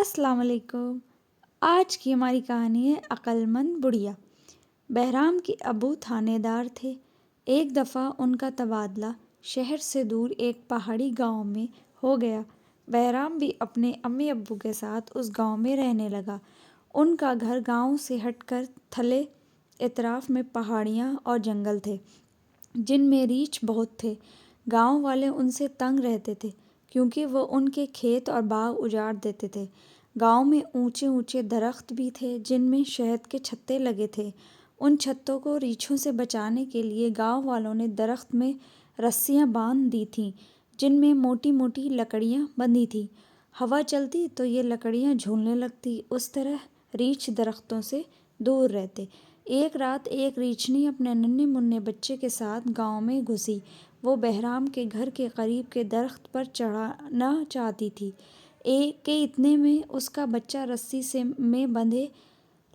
السلام علیکم۔ آج کی ہماری کہانی ہے عقل مند بڑھیا۔ بہرام کے ابو تھانے دار تھے۔ ایک دفعہ ان کا تبادلہ شہر سے دور ایک پہاڑی گاؤں میں ہو گیا۔ بہرام بھی اپنے امی ابو کے ساتھ اس گاؤں میں رہنے لگا۔ ان کا گھر گاؤں سے ہٹ کر تھلے اطراف میں پہاڑیاں اور جنگل تھے جن میں ریچھ بہت تھے۔ گاؤں والے ان سے تنگ رہتے تھے کیونکہ وہ ان کے کھیت اور باغ اجاڑ دیتے تھے۔ گاؤں میں اونچے اونچے درخت بھی تھے جن میں شہد کے چھتے لگے تھے۔ ان چھتوں کو ریچھوں سے بچانے کے لیے گاؤں والوں نے درخت میں رسیاں باندھ دی تھیں جن میں موٹی موٹی لکڑیاں بندھی تھیں۔ ہوا چلتی تو یہ لکڑیاں جھولنے لگتی، اس طرح ریچھ درختوں سے دور رہتے۔ ایک رات ایک ریچھنی اپنے ننھے منھے بچے کے ساتھ گاؤں میں گھسی۔ وہ بہرام کے گھر کے قریب کے درخت پر چڑھنا چاہتی تھی کہ اتنے میں اس کا بچہ رسی میں بندھے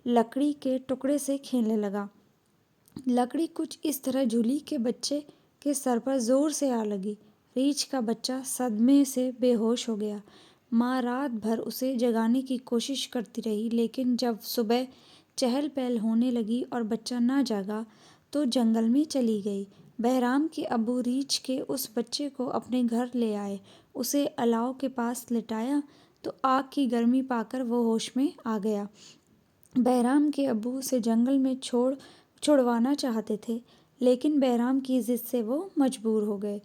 لکڑی کے ٹکڑے سے کھیلنے لگا۔ لکڑی کچھ اس طرح جھولی کہ بچے کے سر پر زور سے آ لگی۔ ریچھ کا بچہ صدمے سے بے ہوش ہو گیا۔ ماں رات بھر اسے جگانے کی کوشش کرتی رہی لیکن جب صبح چہل پہل ہونے لگی اور بچہ نہ جاگا تو جنگل میں چلی گئی۔ بہرام کے ابو ریچھ کے اس بچے کو اپنے گھر لے آئے۔ اسے الاؤ کے پاس لٹایا تو آگ کی گرمی پا کر وہ ہوش میں آ گیا۔ بہرام کے ابو اسے جنگل میں چھڑوانا چاہتے تھے لیکن بہرام کی ضد سے وہ مجبور ہو گئے۔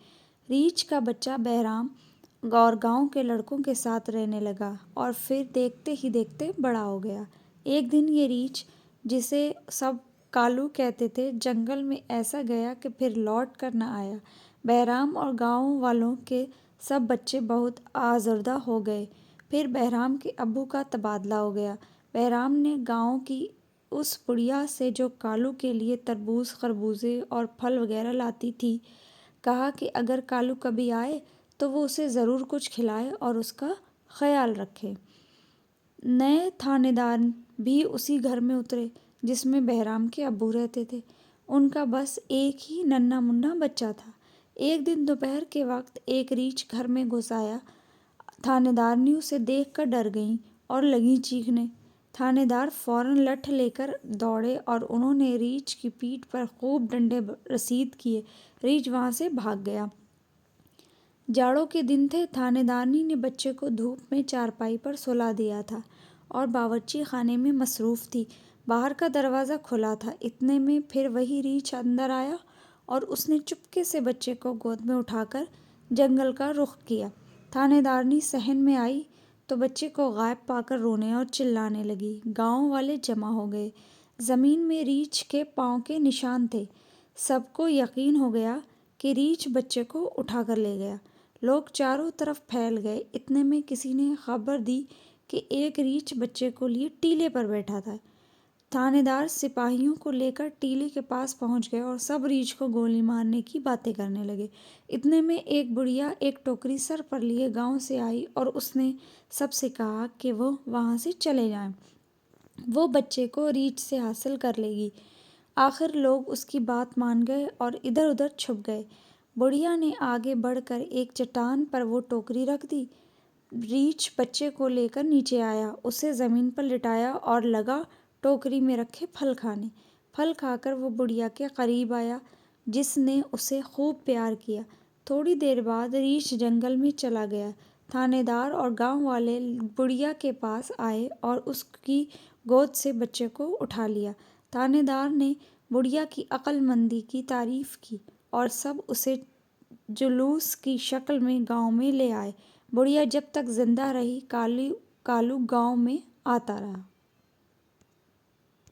ریچھ کا بچہ بہرام اور گاؤں کے لڑکوں کے ساتھ رہنے لگا اور پھر دیکھتے ہی دیکھتے بڑا ہو گیا۔ ایک دن یہ ریچھ، جسے سب کالو کہتے تھے، جنگل میں ایسا گیا کہ پھر لوٹ کر نہ آیا۔ بہرام اور گاؤں والوں کے سب بچے بہت آزردہ ہو گئے۔ پھر بہرام کے ابو کا تبادلہ ہو گیا۔ بہرام نے گاؤں کی اس بڑھیا سے جو کالو کے لیے تربوز، خربوزے اور پھل وغیرہ لاتی تھی، کہا کہ اگر کالو کبھی آئے تو وہ اسے ضرور کچھ کھلائے اور اس کا خیال رکھے۔ نئے تھانے دار بھی اسی گھر میں اترے جس میں بہرام کے ابو رہتے تھے۔ ان کا بس ایک ہی ننھا منھا بچہ تھا۔ ایک دن دوپہر کے وقت ایک ریچھ گھر میں گھس آیا۔ تھانے دارنی اسے دیکھ کر ڈر گئیں اور لگیں چیخنے۔ تھانے دار فوراً لٹھ لے کر دوڑے اور انہوں نے ریچھ کی پیٹھ پر خوب ڈنڈے رسید کیے۔ ریچھ وہاں سے بھاگ گیا۔ جاڑوں کے دن تھے۔ تھانے دارنی نے بچے کو دھوپ میں چارپائی پر سلا دیا تھا اور باورچی خانے میں مصروف تھی۔ باہر کا دروازہ کھلا تھا۔ اتنے میں پھر وہی ریچھ اندر آیا اور اس نے چپکے سے بچے کو گود میں اٹھا کر جنگل کا رخ کیا۔ تھانے دارنی صحن میں آئی تو بچے کو غائب پا کر رونے اور چلانے لگی۔ گاؤں والے جمع ہو گئے۔ زمین میں ریچھ کے پاؤں کے نشان تھے۔ سب کو یقین ہو گیا کہ ریچھ بچے کو اٹھا کر لے گیا۔ لوگ چاروں طرف پھیل گئے۔ اتنے میں کسی نے خبر دی کہ ایک ریچھ بچے کو لیے ٹیلے پر بیٹھا ہے۔ تھانے دار سپاہیوں کو لے کر ٹیلے کے پاس پہنچ گئے اور سب ریچھ کو گولی مارنے کی باتیں کرنے لگے۔ اتنے میں ایک بڑھیا ایک ٹوکری سر پر لیے گاؤں سے آئی اور اس نے سب سے کہا کہ وہ وہاں سے چلے جائیں۔ وہ بچے کو ریچھ سے حاصل کر لے گی۔ آخر لوگ اس کی بات مان گئے اور ادھر ادھر چھپ گئے۔ بڑھیا نے آگے بڑھ کر ایک چٹان پر وہ ٹوکری رکھ دی۔ ریچھ بچے کو لے کر نیچے آیا، اسے زمین پر لٹایا اور لگا ٹوکری میں رکھے پھل کھانے۔ پھل کھا کر وہ بڑھیا کے قریب آیا جس نے اسے خوب پیار کیا۔ تھوڑی دیر بعد ریچھ جنگل میں چلا گیا۔ تھانے دار اور گاؤں والے بڑھیا کے پاس آئے اور اس کی گود سے بچے کو اٹھا لیا۔ تھانے دار نے بڑھیا کی عقل مندی کی تعریف کی اور سب اسے جلوس کی شکل میں گاؤں میں لے آئے۔ بڑھیا جب تک زندہ رہی کالو گاؤں میں آتا رہا۔